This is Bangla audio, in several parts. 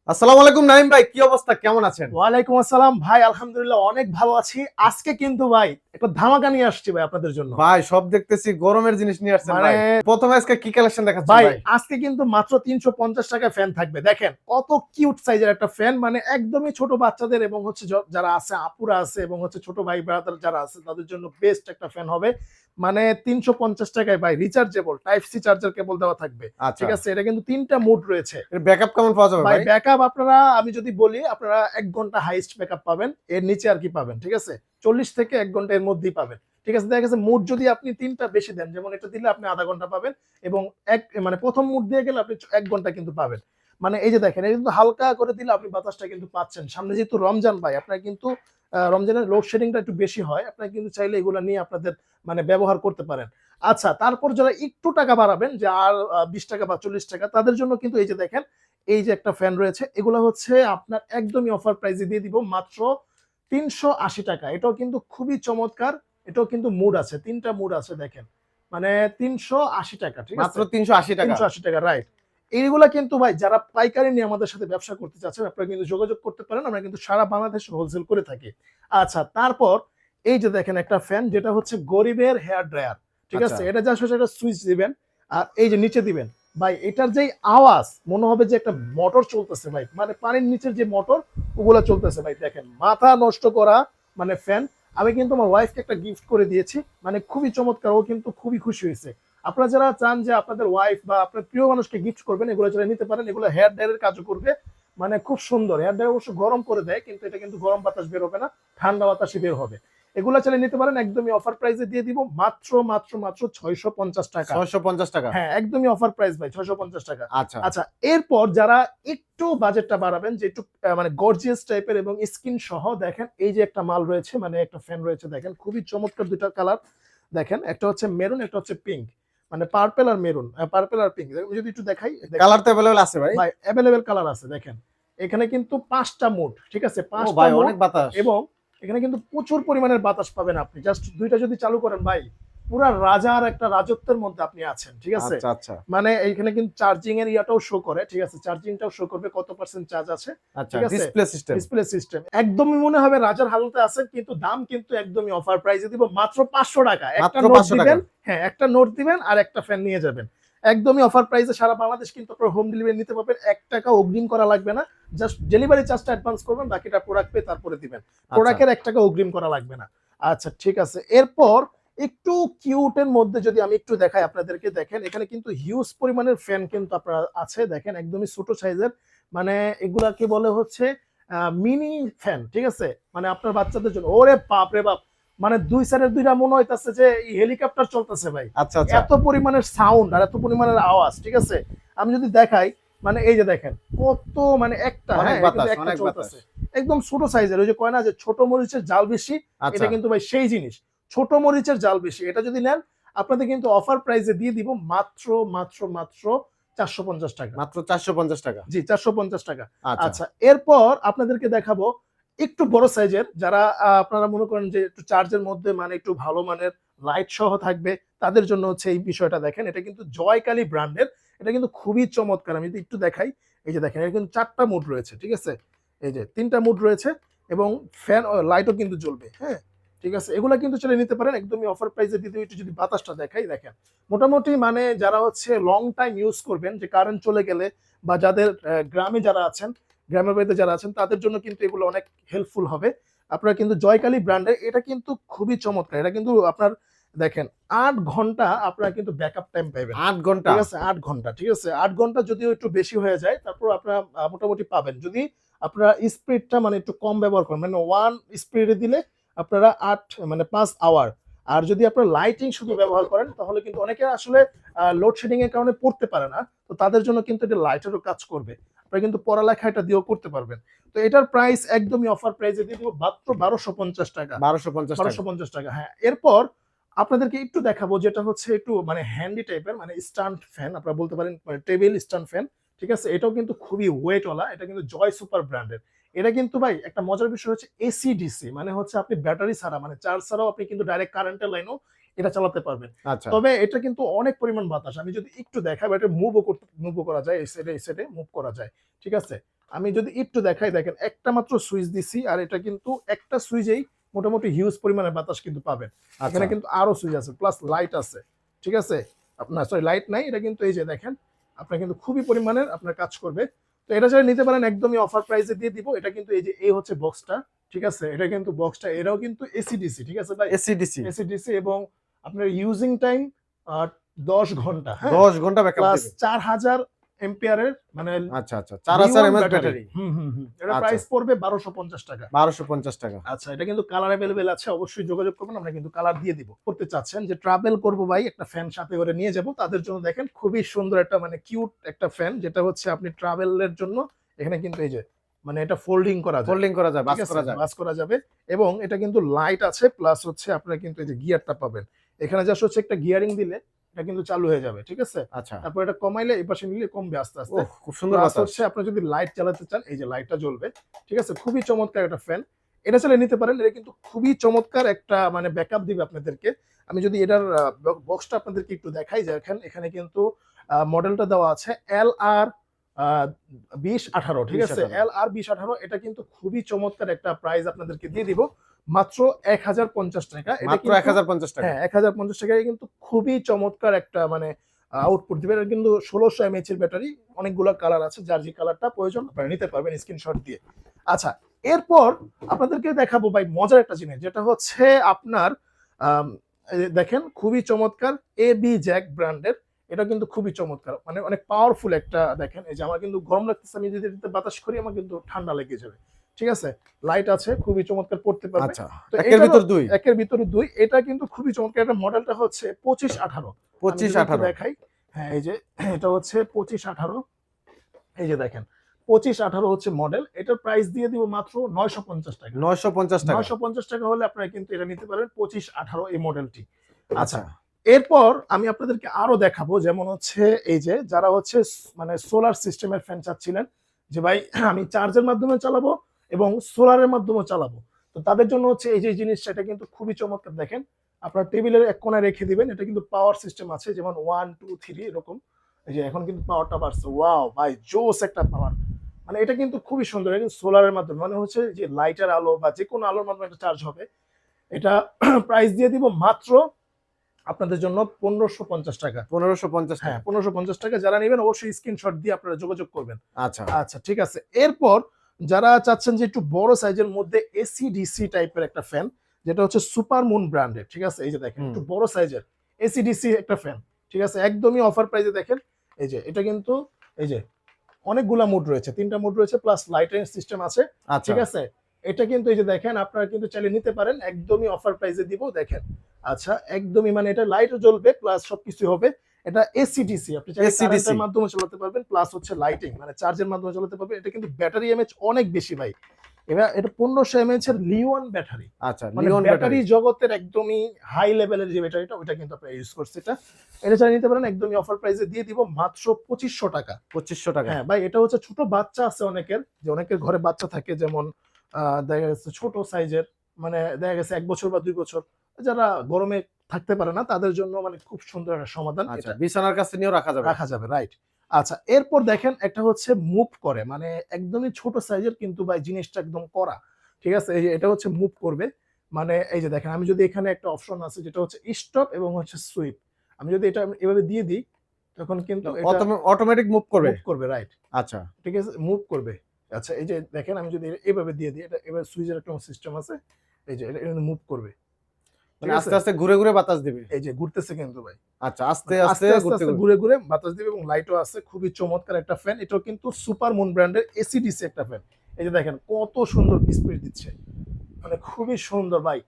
আসসালামু আলাইকুম নাইম ভাই, কি অবস্থা, কেমন আছেন? ওয়ালাইকুম আসসালাম ভাই, আলহামদুলিল্লাহ অনেক ভালো আছি। আজকে কিন্তু ভাই একটা ধামাকা নিয়ে আসছি ভাই আপনাদের জন্য। ভাই সব দেখতেছি গরমের জিনিস নিয়ে আসছেন মানে ভাই। প্রথমে আজকে কি কালেকশন দেখাচ্ছেন ভাই ভাই? আজকে কিন্তু মাত্র ৩৫০ টাকায় ফ্যান থাকবে। দেখেন কত কিউট সাইজের একটা ফ্যান, মানে একদমই ছোট বাচ্চাদের এবং হচ্ছে যারা আছে আপুরা আছে এবং হচ্ছে ছোট ভাই ব্রাদার যারা আছে তাদের জন্য বেস্ট একটা ফ্যান হবে। মানে ৩৫০ টাকায় ভাই rechargeable type C charger cable দেওয়া থাকবে। আচ্ছা, ঠিক আছে, এটা কিন্তু ৩টা মুড রয়েছে। এর ব্যাকআপ কেমন পাওয়া যাবে ভাই ভাই? ব্যাকআপ আপনারা, আমি যদি বলি আপনারা ১ ঘন্টা হাইয়েস্ট ব্যাকআপ পাবেন। এর নিচে আর কি পাবেন, ঠিক আছে? ৪০ থেকে ১ ঘন্টা এর মধ্যেই পাবেন। ঠিক আছে? দেখা গেছে মুড যদি আপনি ৩টা বেশি দেন, যেমন এটা দিলে আপনি আধা ঘন্টা পাবেন এবং মানে ১ম মুড দিয়ে গেলে আপনি ১ ঘন্টা কিন্তু পাবেন। মানে এই যে দেখেন, এটা কিন্তু হালকা করে দিলে আপনি বাতাসটা কিন্তু পাচ্ছেন। সামনে যেহেতু রমজান ভাই, আপনার কিন্তু রমজানের লোডশেডিংটা একটু বেশি হয়। আপনারা কিন্তু চাইলে এগুলা নিয়ে আপনাদের মানে ব্যবহার করতে পারেন। আচ্ছা, তারপর যারা একটু টাকা বাড়াবেন, যে আর ৳২০ বা ৳৪০, তাদের জন্য কিন্তু এই যে দেখেন, এই যে একটা ফ্যান রয়েছে, এগুলা হচ্ছে আপনার একদমই অফার প্রাইসে দিয়ে দিব মাত্র ৳৩৮০। এটাও কিন্তু খুবই চমৎকার। এটাও কিন্তু মুড আছে, ৩টা মুড আছে দেখেন। মানে ৳৩৮০, ঠিক মাত্র আছে? 380 টাকা। ৳৩৮০, রাইট। এইগুলা কিন্তু ভাই যারা পাইকারি নিয়ে আমাদের সাথে ব্যবসা করতে চাচ্ছেন, আপনারা কিন্তু যোগাযোগ করতে পারেন। আমরা কিন্তু সারা বাংলাদেশে হোলসেল করে থাকি। আচ্ছা, তারপর এই যে দেখেন একটা ফ্যান, যেটা হচ্ছে গরিবের হেয়ার ড্রায়ার। ঠিক আচ্ছা, আছে? এটা জাস্ট হচ্ছে একটা সুইচ দিবেন আর এই যে নিচে দিবেন। ভাই এটার যেই আওয়াজ, মনে হবে যে একটা মোটর চলতেছে ভাই। মানে পানির নিচের যে মোটর, ওগুলা চলতেছে ভাই। দেখেন মাথা নষ্ট করা মানে ফ্যান। আমি কিন্তু আমার ওয়াইফকে একটা গিফট করে দিয়েছি। মানে খুবই চমৎকার, ও কিন্তু খুবই খুশি হয়েছে। আপনারা যারা চান যে আপনাদের ওয়াইফ বা আপনার প্রিয় মানুষকে গিফট করবেন, এগুলো যারা নিতে পারেন, এগুলো হেয়ার ড্রায়ারের কাজও করবে। মানে খুব সুন্দর। হেয়ার ড্রায়ার অবশ্য গরম করে দেয়, কিন্তু এটা কিন্তু গরম বাতাস বের হবে না, ঠান্ডা বাতাসই বের হবে। এগুলা চাইলে নিতে পারেন, একদমই অফার প্রাইসে দিয়ে দিব মাত্র ৬৫০ টাকা। 650 টাকা। হ্যাঁ, একদমই অফার প্রাইস ভাই, ৳৬৫০। আচ্ছা, আচ্ছা, এরপর যারা একটু বাজেটটা বাড়াবেন, যে একটু মানে গর্জিয়াস টাইপের এবং স্কিন সহ, দেখেন এই যে একটা মাল রয়েছে, মানে একটা ফ্যান রয়েছে দেখেন, খুবই চমৎকার ২ টা কালার। দেখেন একটা হচ্ছে মেরুন, একটা হচ্ছে পিঙ্ক। মানে পার্পল আর মেরুন, পার্পল আর পিঙ্ক। যদি একটু দেখাই, দেখেন কালার তো अवेलेबल আছে ভাই। ভাই এভেইলেবল কালার আছে দেখেন। এখানে কিন্তু ৫ টা মুড, ঠিক আছে? ও ৫ টা ভাই মুড অনেক বাতাস। এবং এখানে কিন্তু প্রচুর পরিমাণের বাতাস পাবেন আপনি। জাস্ট ২ টা যদি চালু করেন ভাই, পুরা রাজার একটা রাজত্বের মধ্যে আপনি আছেন, ঠিক আছে? আচ্ছা, আচ্ছা, মানে এইখানে কিন্তু চার্জিং এর ইয়াটাও শো করে, ঠিক আছে? চার্জিংটাও শো করবে কত পার্সেন্ট চার্জ আছে, আচ্ছা, ঠিক আছে? Display system. Display system. একদমই মনে হবে রাজার হালতে আছেন, কিন্তু দাম কিন্তু একদমই অফার প্রাইসে দিব মাত্র ৳৫০০। একটা মাত্র নোট 500 টাকা। দিবেন, হ্যাঁ, একটা নোট দিবেন আর একটা ফ্যান নিয়ে যাবেন। একদমই অফার প্রাইসে সারা বাংলাদেশ কিন্তু আপনারা হোম ডেলিভারি নিতে পারবেন। ৳১ অগ্রিম করা লাগবে না। জাস্ট ডেলিভারি চার্জটা অ্যাডভান্স করবেন, বাকিটা প্রোডাক্ট পেয়ে তারপরে দিবেন। আচ্ছা, প্রোডাক্টের ৳১ অগ্রিম করা লাগবে না। আচ্ছা, ঠিক আছে। এরপর একটু কিউট এর মধ্যে যদি আমি একটু দেখাই আপনাদেরকে, দেখেন এখানে কিন্তু হিউজ পরিমাণের ফ্যান কিন্তু আপনার আছে। দেখেন একদমই ছোট সাইজের। মানে এগুলাকে বলে হচ্ছে মিনি ফ্যান, ঠিক আছে? মানে আপনার বাচ্চাদের জন্য। ওরে বাপ রে বাপ! মানে ২ সাইডের ২ টা মনে হইতাছে যে হেলিকপ্টার চলতেছে ভাই। আচ্ছা, আচ্ছা, এত পরিমাণের সাউন্ড আর এত পরিমাণের আওয়াজ, ঠিক আছে? আমি যদি দেখাই, মানে এই যে দেখেন কত, মানে একটা, অনেক হ্যাঁ, এটা কিন্তু বাতাস, একটা অনেক বাতাস। চলতেছে। একদম ছোট সাইজের, ওই যে কয় না যে ছোট মরিচের জাল বেশি, আচ্ছা, এটা কিন্তু ভাই সেই জিনিস। ছোট মরিচের জাল বেশি। এটা যদি নেন, আপনাদের কিন্তু অফার প্রাইসে দিয়ে দিব মাত্র ৳৪৫০। মাত্র 450 টাকা। জি, ৳৪৫০। আচ্ছা, আচ্ছা, এরপর আপনাদেরকে দেখাবো একটু বড় সাইজের, যারা আপনারা মনে করেন যে একটু চার্জের মধ্যে মানে একটু ভালো মানের লাইট সহ থাকবে, তাদের জন্য হচ্ছে এই বিষয়টা দেখেন। এটা কিন্তু জয়কালী ব্র্যান্ডের। এটা কিন্তু খুবই চমৎকার। আমি যদি একটু দেখাই, এই যে দেখেন, এটা কিন্তু ৪ টা মুড রয়েছে, ঠিক আছে? এই যে ৩ টা মুড রয়েছে এবং ফ্যান লাইটও কিন্তু জ্বলবে, হ্যাঁ? ঠিক আছে? এগুলা কিন্তু চাইলে নিতে পারেন, একদমই অফার প্রাইসে দিয়ে দিব। একটু যদি বাতাসটা দেখাই, দেখেন। মোটামুটি মানে যারা হচ্ছে লং টাইম ইউজ করবেন, যে কারেন্ট চলে গেলে বা যাদের গ্রামে যারা আছেন, গ্রামের বাড়িতে যারা আছেন, তাদের জন্য কিন্তু এগুলো অনেক হেল্পফুল হবে। আপনারা কিন্তু জয়কালী ব্র্যান্ডের, এটা কিন্তু খুবই চমৎকার। এটা কিন্তু আপনার দেখেন ৮ ঘন্টা আপনারা কিন্তু ব্যাকআপ টাইম পাইবেন। 8 ঘন্টা। ঠিক আছে? ৮ ঘন্টা, ঠিক আছে? ৮ ঘন্টা যদিও একটু বেশি হয়ে যায়, তারপর আপনারা মোটামুটি পাবেন। যদি আপনারা স্পিডটা মানে একটু কম ব্যবহার করেন, মানে 1 স্পিডে দিলে আপনারা ৮ মানে ৫ আওয়ার। আর যদি আপনারা লাইটিং শুধু ব্যবহার করেন, তাহলে কিন্তু অনেকে আসলে লোডশেডিং এর কারণে পড়তে পারে না। তো তাদের জন্য কিন্তু এটা লাইটেরও কাজ করবে। আপনারা কিন্তু পড়ালেখা এটা দিয়েও করতে পারবেন। তো এটার প্রাইস একদমই অফার প্রাইসে দিয়ে দিব মাত্র ৳১২৫০। 1250 টাকা। ৳১২৫০, হ্যাঁ। এরপর আপনাদেরকে একটু দেখাবো, যেটা হচ্ছে একটু মানে হ্যান্ডি টাইপের, মানে স্ট্যান্ড ফ্যান আপনারা বলতে পারেন, মানে টেবিল স্ট্যান্ড ফ্যান। ঠিক আছে? এটাও কিন্তু খুবই ওয়েট ওয়ালা। এটা কিন্তু জয় সুপার ব্র্যান্ডের। এটা কিন্তু ভাই একটা মজার বিষয় হচ্ছে এসি ডিসি, মানে হচ্ছে আপনি ব্যাটারি ছাড়া, মানে চার্জ ছাড়াও আপনি কিন্তু ডাইরেক্ট কারেন্টের লাইনেও এটা চালাতে পারবেন। আচ্ছা, তবে এটা কিন্তু অনেক পরিমাণ বাতাস। আমি যদি একটু দেখাই, বা এটা মুভও করা যায়, এই সাইডে মুভ করা যায়। ঠিক আছে? আমি যদি একটু দেখাই, দেখেন একটা মাত্র সুইচ দিছি, আর এটা কিন্তু একটা সুইচেই মোটামুটি হিউজ পরিমাণে বাতাস কিন্তু পাবেন। আচ্ছা এখানে কিন্তু আরো সুইচ আছে, প্লাস লাইট আছে, ঠিক আছে। আপনার সরি লাইট নাই, এটা কিন্তু এই যে দেখেন আপনার কিন্তু খুবই পরিমাণের আপনার কাজ করবে। তো এটা যারা নিতে পারেন একদমই অফার প্রাইসে দিয়ে দিব। এটা কিন্তু এই যে এই হচ্ছে বক্সটা, ঠিক আছে, এটা কিন্তু বক্সটা, এটাও কিন্তু এসিডিসি, ঠিক আছে ভাই, এসিডিসি এসিডিসি, এবং আপনার ইউজিং টাইম 10 ঘন্টা, হ্যাঁ, 10 ঘন্টা ব্যাকআপ প্লাস দিবে। 4000 এম্পিয়ারের মানে আচ্ছা আচ্ছা 4000 mAh ব্যাটারি। এটা আচ্ছা। প্রাইস পড়বে 1250 টাকা। 1250 টাকা। আচ্ছা, এটা কিন্তু কালার अवेलेबल আছে, অবশ্যই যোগাযোগ করবেন, আমরা কিন্তু কালার দিয়ে দিব। করতে চাচ্ছেন যে ট্রাভেল করব ভাই, একটা ফ্যান সাথে করে নিয়ে যাব, তাদের জন্য দেখেন খুবই সুন্দর একটা মানে কিউট একটা ফ্যান, যেটা হচ্ছে আপনি ট্রাভেলের জন্য এখানে কিন্তু এই যে মানে এটা ফোল্ডিং করা যায়, ফোল্ডিং করা যায়, বাস ঠিক আছে, করা যায়। বাস করা যাবে, এবং এটা কিন্তু লাইট আছে, প্লাস হচ্ছে আপনারা কিন্তু এই যে গিয়ারটা পাবেন, এখানে জাস্ট হচ্ছে একটা গিয়ারিং দিলে এটা কিন্তু চালু হয়ে যাবে, ঠিক আছে। আচ্ছা। তারপর এটা কমাইলে এই পাশে নিলে কমবে আস্তে আস্তে। ওহ খুব সুন্দর প্লাস বাতাস। হচ্ছে আপনি যদি লাইট চালাতে চান, এই যে লাইটটা জ্বলবে, ঠিক আছে, খুবই চমৎকার একটা ফ্যান, এটা চালিয়ে নিতে পারেন। এটা কিন্তু খুবই চমৎকার একটা মানে ব্যাকআপ দিবে আপনাদেরকে। আমি যদি এটার বক্সটা আপনাদেরকে একটু দেখাই, দেখেন এখানে কিন্তু মডেলটা দেওয়া আছে LR 2018, ঠিক আছে, 2018 LR 2018। এটা কিন্তু খুবই চমৎকার একটা প্রাইস আপনাদেরকে দিয়ে দিব, মাত্র 1050 টাকা। এটা মাত্র কিন্তু 1050 টাকা। হ্যাঁ 1050 টাকায় কিন্তু খুবই চমৎকার একটা মানে আউটপুট দিবে। এটা কিন্তু 1600 mAh এর ব্যাটারি, অনেকগুলো কালার আছে, যার যে কালারটা প্রয়োজন আপনারা নিতে পারবেন স্ক্রিনশট দিয়ে। আচ্ছা, এরপর আপনাদেরকে দেখাবো ভাই মজার একটা জিনিস, যেটা হচ্ছে আপনার এই যে দেখেন খুবই চমৎকার এবি জ্যাক ব্র্যান্ডের, এটা কিন্তু খুবই চমৎকার, মানে অনেক পাওয়ারফুল একটা, দেখেন এই যে আমার কিন্তু গরম লাগতেছে, আমি যদি এটাতে বাতাস করি আমার কিন্তু ঠান্ডা লেগে যাবে, ঠিক আছে। লাইট আছে, খুবই চমৎকার পড়তে পারবে। আচ্ছা তো একের ভিতর দুই। একের ভিতরে দুই, এটা কিন্তু খুবই চমৎকার। এটা মডেলটা হচ্ছে 2518। 2518 দেখাই, হ্যাঁ এই যে এটা হচ্ছে 2518, এই যে দেখেন 2518 হচ্ছে মডেল। এটার প্রাইস দিয়ে দিব মাত্র 950 টাকা। 950 টাকা। 950 টাকা হলে আপনারা কিন্তু এটা নিতে পারেন 2518 এই মডেলটি। আচ্ছা, আচ্ছা এরপর আমি আপনাদেরকে আরো দেখাবো, যেমন হচ্ছে এই যে যারা হচ্ছে মানে সোলার সিস্টেমের ফ্যান চাচ্ছিলেন, যে ভাই আমি চার্জের মাধ্যমে চালাবো এবং সোলারের মাধ্যমে চালাবো, তো তাদের জন্য হচ্ছে এই যে জিনিসটা, এটা কিন্তু খুবই চমৎকার। দেখেন আপনার টেবিলের এক কোণায় রেখে দিবেন, এটা কিন্তু পাওয়ার সিস্টেম আছে, যেমন 1 2 3 এরকম। এই যে এখন কিন্তু পাওয়ারটা বাড়ছে, ওয়াও ভাই জোস একটা পাওয়ার, মানে এটা কিন্তু খুবই সুন্দর। এটা কিন্তু সোলারের মাধ্যমে, মানে হচ্ছে যে লাইটের আলো বা যে কোনো আলোর মাধ্যমে এটা চার্জ হবে। এটা প্রাইস দিয়ে দিব মাত্র আপনাদের জন্য 1550 টাকা। 1550 হ্যাঁ টাকা। 1550 টাকা। যারা নেবেন অবশ্যই স্ক্রিনশট দিয়ে আপনারা যোগাযোগ করবেন। আচ্ছা আচ্ছা ঠিক আছে। এরপর যারা চাচ্ছেন যে একটু বড় সাইজের মধ্যে এসি ডিসি টাইপের একটা ফ্যান, যেটা হচ্ছে সুপার মুন ব্র্যান্ডের, ঠিক আছে, এই যে দেখেন একটু বড় সাইজের এসি ডিসি একটা ফ্যান, ঠিক আছে, একদমই অফার প্রাইসে দেখেন। এই যে এটা কিন্তু এই যে অনেকগুলা মুড রয়েছে, 3টা মুড রয়েছে, প্লাস লাইটের সিস্টেম আছে, আচ্ছা ঠিক আছে। এটা কিন্তু এই যে দেখেন আপনারা কিন্তু চাইলে নিতে পারেন, একদমই অফার প্রাইসে দিব, দেখেন। আচ্ছা, একদমই মানে এটা লাইটও জ্বলবে, প্লাস সবকিছু হবে। এটা এসিডিসি, আপনি চাইলে এসিডিসি কারেন্টের মাধ্যমে চালাতে পারবেন, প্লাস হচ্ছে লাইটিং মানে চার্জের মাধ্যমে চালাতে পারবেন। এটা কিন্তু ব্যাটারি এমএইচ অনেক বেশি ভাই, এবার এটা 1500 এমএইচ এর লিওন ব্যাটারি, আচ্ছা মানে লিওন ব্যাটারি ব্যাটারি। জগতের একদমই হাই লেভেলের যে ব্যাটারিটা, ওইটা কিন্তু আপনি ইউজ করছেন। এটা চাইলে নিতে পারেন, একদমই অফার প্রাইসে দিয়ে দিব মাত্র 2500 টাকা। 2500 টাকা। হ্যাঁ ভাই, এটা হচ্ছে ছোট বাচ্চা আছে অনেকের, যে অনেকের ঘরে বাচ্চা থাকে, যেমন দেখা গেছে ছোট সাইজের, মানে দেখা গেছে 1 বছর বা 2 বছর, যারা গরমে থাকতে পারে না, তাদের জন্য মানে খুব সুন্দর একটা সমাধান। আচ্ছা এটা বিছানার কাছে নিয়েও রাখা যাবে। রাখা যাবে, রাইট। আচ্ছা, এরপর দেখেন একটা হচ্ছে মুভ করে, মানে একদমই ছোট সাইজের, কিন্তু ভাই জিনিসটা একদম কড়া, ঠিক আছে। এই যে এটা হচ্ছে মুভ করবে, মানে এই যে দেখেন আমি যদি এখানে একটা অপশন আছে যেটা হচ্ছে স্টপ এবং হচ্ছে সুইপ, আমি যদি এটা এভাবে দিয়ে দিই, তখন কিন্তু এটা অটোমেটিক মুভ করবে। মুভ করবে, রাইট। আচ্ছা ঠিক আছে, মুভ করবে। আচ্ছা, এই যে দেখেন আমি যদি এভাবে দিয়ে দিই, এটা এবার সুইচের একটা সিস্টেম আছে, এই যে এটা মুভ করবে, মানে ঠিক আস্তে আছে? আস্তে ঘুরে ঘুরে বাতাস দিবে। এই যে ঘুরতেছে কিন্তু ভাই, আচ্ছা আস্তে মানে আস্তে ঘুরতে ঘুরতে। ঘুরে ঘুরে বাতাস দিবে, এবং লাইটও আছে, খুবই চমৎকার একটা ফ্যান। এটাও কিন্তু সুপার মুন ব্র্যান্ডের এসিডিসি একটা ফ্যান। এই যে দেখেন কত সুন্দর স্পিড দিচ্ছে, মানে খুবই সুন্দর ভাই।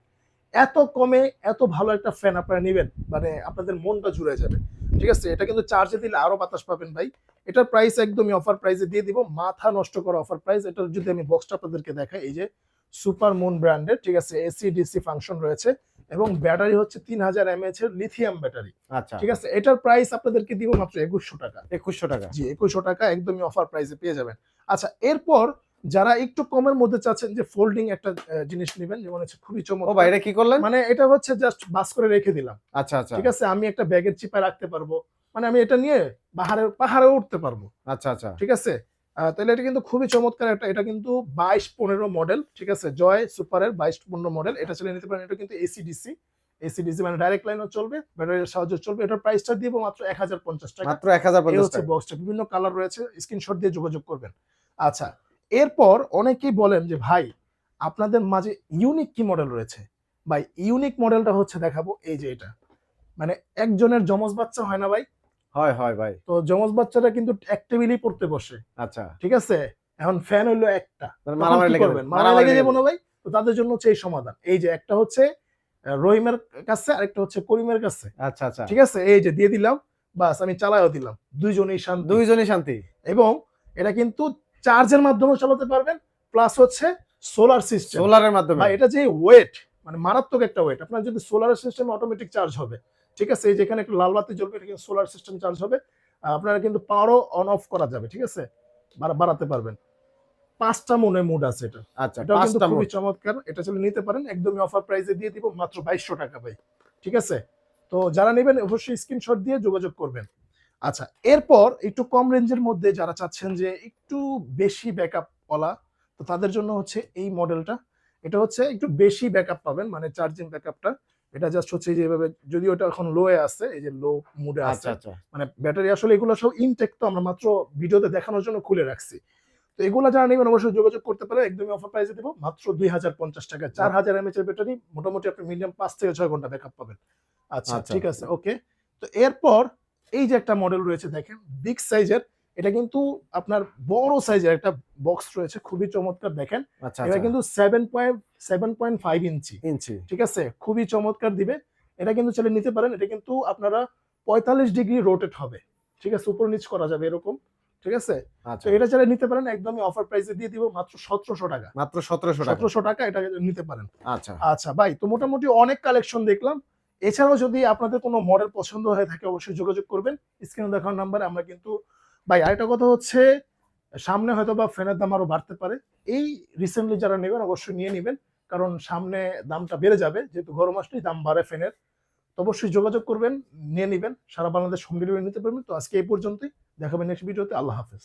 এত কমে এত ভালো একটা ফ্যান আপনারা নেবেন, মানে আপনাদের মনটা জুড়ে যাবে, ঠিক আছে। এটা কিন্তু চার্জে দিলে আরো বাতাস পাবেন ভাই। এটার প্রাইস একদমই অফার প্রাইসে দিয়ে দিব, মাথা নষ্ট করা অফার প্রাইস। এটার যদি আমি বক্সটা আপনাদেরকে দেখাই, এই যে সুপার মুন ব্র্যান্ডের, ঠিক আছে, এসি ডিসি ফাংশন রয়েছে, এবং ব্যাটারি হচ্ছে 3000 mAh এর লিথিয়াম ব্যাটারি, আচ্ছা ঠিক আছে। এটার প্রাইস আপনাদেরকে দিব মাত্র 2100 টাকা। 2100 টাকা। জি, 2100 টাকা একদমই অফার প্রাইসে পেয়ে যাবেন। আচ্ছা, এরপর যারা একটু কমের মধ্যে চাচ্ছেন যে ফোল্ডিং একটা জিনিস নেবেন, যেমন হচ্ছে খুবই ও চমৎকার, ভাই এটা কি করলেন? মানে এটা হচ্ছে জাস্ট বাস করে রেখে দিলাম, আচ্ছা আচ্ছা ঠিক আছে। আমি একটা ব্যাগের চিপায় রাখতে পারবো, মানে আমি এটা নিয়ে পাহাড়ে উঠতে পারবো, আচ্ছা আচ্ছা ঠিক আছে। তাহলে এটা কিন্তু খুবই চমৎকার একটা, এটা কিন্তু 22-15 মডেল, ঠিক আছে, জয় সুপারের 22-15 মডেল, এটা চালিয়ে নিতে পারেন। এটা কিন্তু এসি ডিসি মানে ডাইরেক্ট লাইনও চলবে, ব্যাটারির সাহায্যে চলবে। এটার প্রাইসটা দিব মাত্র 1050 টাকা। মাত্র 1050 এই হচ্ছে টাকা। বক্সটা, বিভিন্ন কালার রয়েছে, স্ক্রিনশট দিয়ে যোগাযোগ করবেন। আচ্ছা, এরপর অনেকেই বলেন যে ভাই আপনাদের মাঝে ইউনিক কি মডেল রয়েছে? ভাই ইউনিক মডেলটা হচ্ছে দেখাবো, এই যে এটা, মানে একজনের যমজ বাচ্চা হয় না ভাই, হয় হয় ভাই। তো যমজ বাচ্চারা কিন্তু এক টেবিলেই পড়তে বসে, আচ্ছা, ঠিক আছে, এখন ফ্যান হইলো একটা, তখন মারামারি কি লেগে করবেন? যাবে, মারামারি লেগে যাবো না ভাই? তো তাদের জন্য হচ্ছে এই সমাধান। এই যে একটা হচ্ছে রহিমের কাছে, আরেকটা হচ্ছে করিমের কাছে, আচ্ছা আচ্ছা, ঠিক আছে, এই যে দিয়ে দিলাম, বাস আমি চালায়ও দিলাম, দুইজনেই শান্তি। দুইজনই শান্তি। এবং এটা কিন্তু চার্জের মাধ্যমে চালাতে পারবেন, প্লাস হচ্ছে সোলার সিস্টেম। সোলারের মাধ্যমে। ভাই এটা যে ওয়েট, মানে মারাত্মক একটা ওয়েট, আপনার যদি সোলার সিস্টেম অটোমেটিক চার্জ হবে, ঠিক আছে, এই যেখানে একটা লাল বাতি জ্বলবে, এটা কিন্তু সোলার সিস্টেম চার্জ হবে। আপনারা কিন্তু পাওয়ারও অন অফ করা যাবে, ঠিক আছে, বাড়াতে পারবেন। 5টা মনে মুড আছে এটা। আচ্ছা, এটাও কিন্তু 5টা খুবই মোড। চমৎকার, এটা চলে নিতে পারেন, একদমই অফার প্রাইসে দিয়ে দিব মাত্র 2200 টাকা ভাই, ঠিক আছে। তো যারা নেবেন অবশ্যই স্ক্রিনশট দিয়ে যোগাযোগ করবেন। আচ্ছা, এরপর একটু কম রেঞ্জের মধ্যে যারা চাচ্ছেন যে একটু বেশি ব্যাকআপ ওয়ালা, তো তাদের জন্য হচ্ছে এই মডেলটা। এটা হচ্ছে একটু বেশি ব্যাকআপ পাবেন, মানে চার্জিং ব্যাকআপটা। এটা জাস্ট হচ্ছে যেভাবে, যদিও এটা এখন লো এ আছে, এই যে লো মুডে আছে, আচ্ছা আচ্ছা, মানে ব্যাটারি আসলে এগুলো সব ইনটেক, তো আমরা মাত্র ভিডিওতে দেখানোর জন্য খুলে রাখছি। তো এগুলো যারা নেবেন অবশ্যই যোগাযোগ করতে পারে, একদমই অফার প্রাইসে দেবো মাত্র 2050 টাকা। 4000 mAh এর ব্যাটারি, মোটামুটি আপনি মিনিমাম 5 থেকে 6 ঘন্টা ব্যাকআপ পাবেন। আচ্ছা আচ্ছা। ঠিক আছে, ওকে। তো এরপর এই যে একটা মডেল রয়েছে দেখেন, বিগ সাইজের, এটা কিন্তু আপনার বড় সাইজের একটা বক্স রয়েছে, খুবই চমৎকার দেখেন। আচ্ছা এটা আচ্ছা, কিন্তু 7.5 ইঞ্চি, ইঞ্চি। ঠিক আছে, খুবই চমৎকার দিবে। এটা কিন্তু চলে নিতে পারেন, এটা কিন্তু আপনারা 45 ডিগ্রি রোটেট হবে, ঠিক আছে, উপর নিচ করা যাবে এরকম, ঠিক আছে। তো আচ্ছা, এটা চলে নিতে পারেন, একদমই অফার প্রাইসে দিয়ে দিব মাত্র 1700 টাকা। মাত্র 1700 টাকা। 1700 টাকা, এটা নিতে পারেন। আচ্ছা, আচ্ছা ভাই, তো মোটামুটি অনেক কালেকশন দেখলাম। এছাড়াও যদি আপনাদের কোনো মডেল পছন্দ হয়ে থাকে অবশ্যই যোগাযোগ করবেন স্ক্রিনে দেখানোর নাম্বারে। আমরা কিন্তু ভাই আরেকটা কথা হচ্ছে, সামনে হয়তো বা ফ্যানের দাম আরো বাড়তে পারে, এই রিসেন্টলি যারা নেবেন অবশ্যই নিয়ে নেবেন, কারণ সামনে দামটা বেড়ে যাবে, যেহেতু গরম আসলেই দাম বাড়ে ফ্যানের। তো অবশ্যই যোগাযোগ করবেন, নিয়ে নেবেন, সারা বাংলাদেশ হোম ডেলিভারি নিতে পারবেন। তো আজকে এই পর্যন্তই, দেখাবেন নেক্সট ভিডিওতে। আল্লাহ হাফেজ।